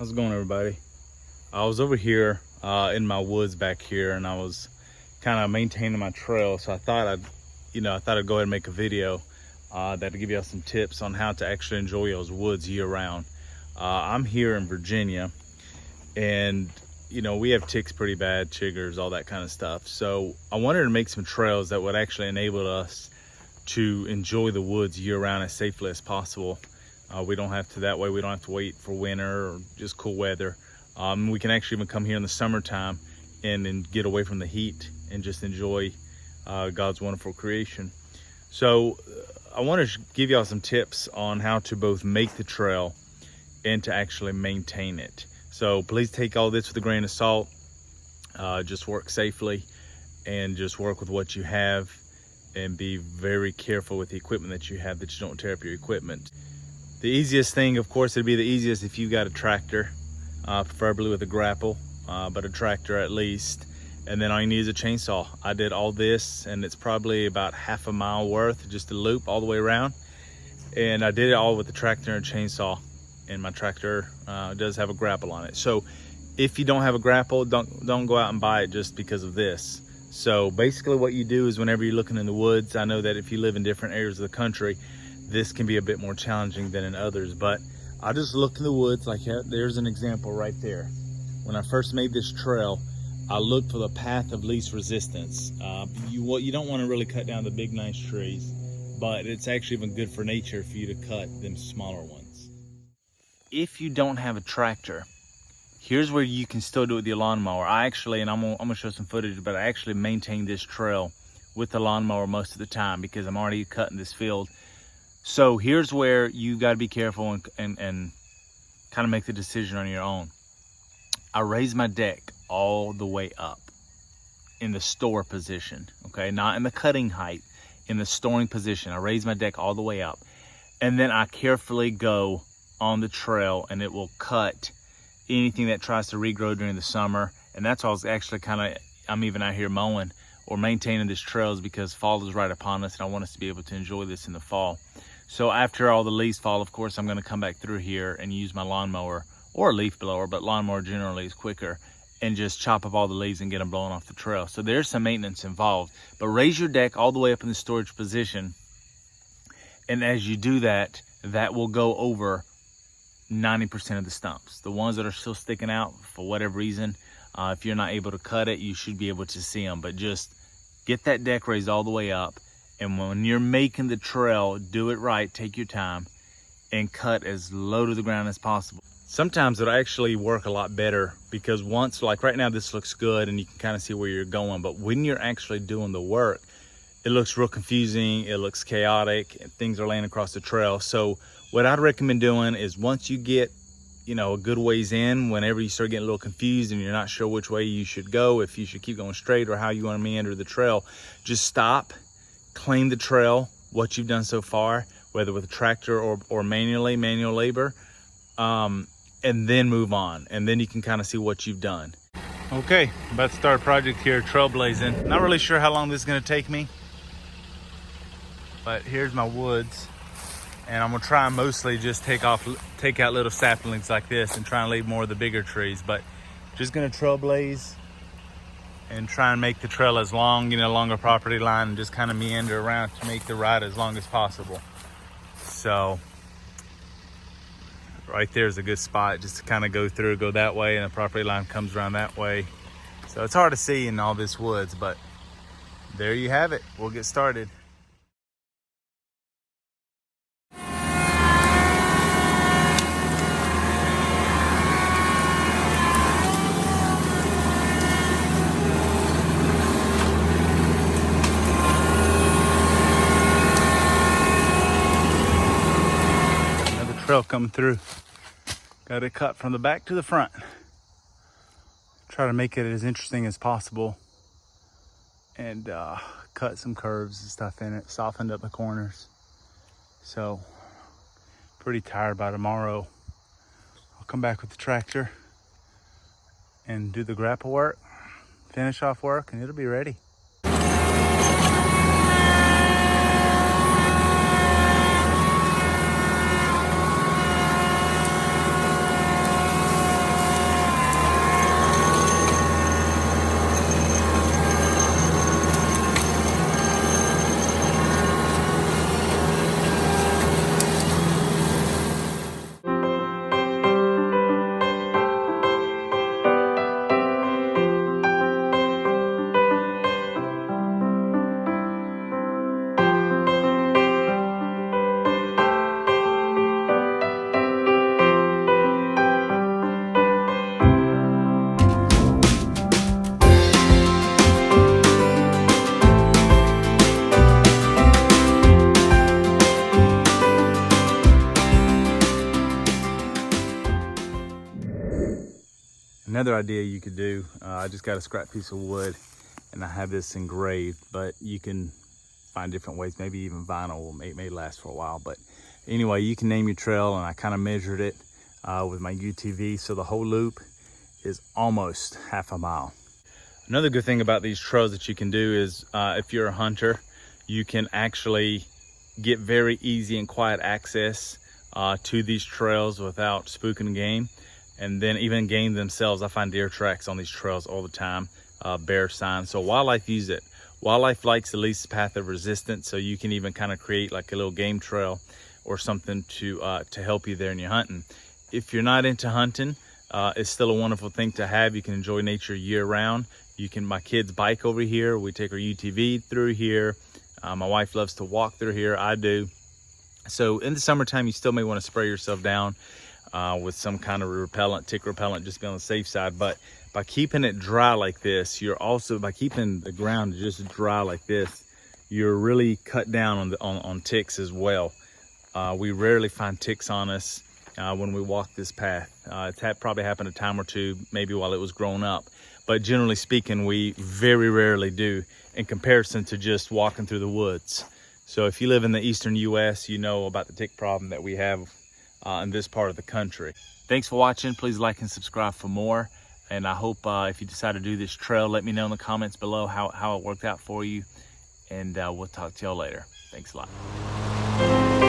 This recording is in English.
How's it going, everybody? I was over here in my woods back here, and I was kind of maintaining my trail. So I thought I'd go ahead and make a video that'll give you some tips on how to actually enjoy those woods year round. I'm here in Virginia, and we have ticks pretty bad, chiggers, all that kind of stuff. So I wanted to make some trails that would actually enable us to enjoy the woods year round as safely as possible. We don't have to wait for winter or just cool weather. We can actually even come here in the summertime and get away from the heat and just enjoy God's wonderful creation. So I want to give y'all some tips on how to both make the trail and to actually maintain it. So please take all this with a grain of salt. Just work safely and just work with what you have, and be very careful with the equipment that you have, that you don't tear up your equipment. The easiest thing, of course, it'd be the easiest if you got a tractor, preferably with a grapple, but a tractor at least. And then all you need is a chainsaw. I did all this, and it's probably about half a mile worth, just a loop all the way around. And I did it all with the tractor and chainsaw. And my tractor does have a grapple on it. So if you don't have a grapple, don't go out and buy it just because of this. So basically what you do is, whenever you're looking in the woods, I know that if you live in different areas of the country, this can be a bit more challenging than in others, but I just look in the woods. Like, there's an example right there. When I first made this trail, I looked for the path of least resistance. You don't want to really cut down the big nice trees, but it's actually even good for nature for you to cut them smaller ones. If you don't have a tractor, here's where you can still do it with your lawnmower. I'm gonna show some footage, but I actually maintain this trail with the lawnmower most of the time because I'm already cutting this field. So here's where you got to be careful and kind of make the decision on your own. I raise my deck all the way up in the store position, okay? Not in the cutting height, in the storing position. I raise my deck all the way up, and then I carefully go on the trail, and it will cut anything that tries to regrow during the summer. And that's all. Actually I'm even out here mowing or maintaining this trail, is because fall is right upon us, and I want us to be able to enjoy this in the fall. So after all the leaves fall, of course, I'm going to come back through here and use my lawnmower or a leaf blower, but lawnmower generally is quicker, and just chop up all the leaves and get them blown off the trail. So there's some maintenance involved, but raise your deck all the way up in the storage position. And as you do that, that will go over 90% of the stumps. The ones that are still sticking out for whatever reason, if you're not able to cut it, you should be able to see them. But just get that deck raised all the way up. And when you're making the trail, do it right, take your time, and cut as low to the ground as possible. Sometimes it'll actually work a lot better, because once, like right now, this looks good and you can kind of see where you're going. But when you're actually doing the work, it looks real confusing, it looks chaotic, and things are laying across the trail. So what I'd recommend doing is, once you get a good ways in, whenever you start getting a little confused and you're not sure which way you should go, if you should keep going straight or how you want to meander the trail, just stop, claim the trail, what you've done so far, whether with a tractor or manual labor, and then move on, and then you can kind of see what you've done. Okay, about to start a project here, trailblazing. Not really sure how long this is going to take me, but here's my woods, and I'm gonna try and mostly just take out little saplings like this and try and leave more of the bigger trees. But just gonna trailblaze and try and make the trail as long, along a property line, and just kind of meander around to make the ride as long as possible. So right there is a good spot just to kind of go that way, and the property line comes around that way. So it's hard to see in all this woods, but there you have it. We'll get started. Trail coming through. Got it cut from the back to the front. Try to make it as interesting as possible, and cut some curves and stuff in it, softened up the corners. So pretty tired. By tomorrow I'll come back with the tractor and do the grapple work, finish off work, and it'll be ready. Another idea you could do, I just got a scrap piece of wood and I have this engraved, but you can find different ways, maybe even vinyl may last for a while. But anyway, you can name your trail, and I kind of measured it with my UTV, so the whole loop is almost half a mile. Another good thing about these trails that you can do is if you're a hunter, you can actually get very easy and quiet access to these trails without spooking game. And then even game themselves, I find deer tracks on these trails all the time, bear signs. So wildlife use it. Wildlife likes the least path of resistance, so you can even kind of create like a little game trail or something to help you there in your hunting. If you're not into hunting, it's still a wonderful thing to have. You can enjoy nature year round. My kids bike over here. We take our UTV through here. My wife loves to walk through here. I do. So in the summertime, you still may want to spray yourself down with some kind of repellent, tick repellent, just be on the safe side. But by keeping it dry like this, by keeping the ground just dry like this, you're really cut down on ticks as well. We rarely find ticks on us when we walk this path. It's probably happened a time or two, maybe while it was growing up. But generally speaking, we very rarely do in comparison to just walking through the woods. So if you live in the eastern US, you know about the tick problem that we have in this part of the country. Thanks for watching. Please like and subscribe for more. And I hope if you decide to do this trail, let me know in the comments below how it worked out for you. And we'll talk to y'all later. Thanks a lot.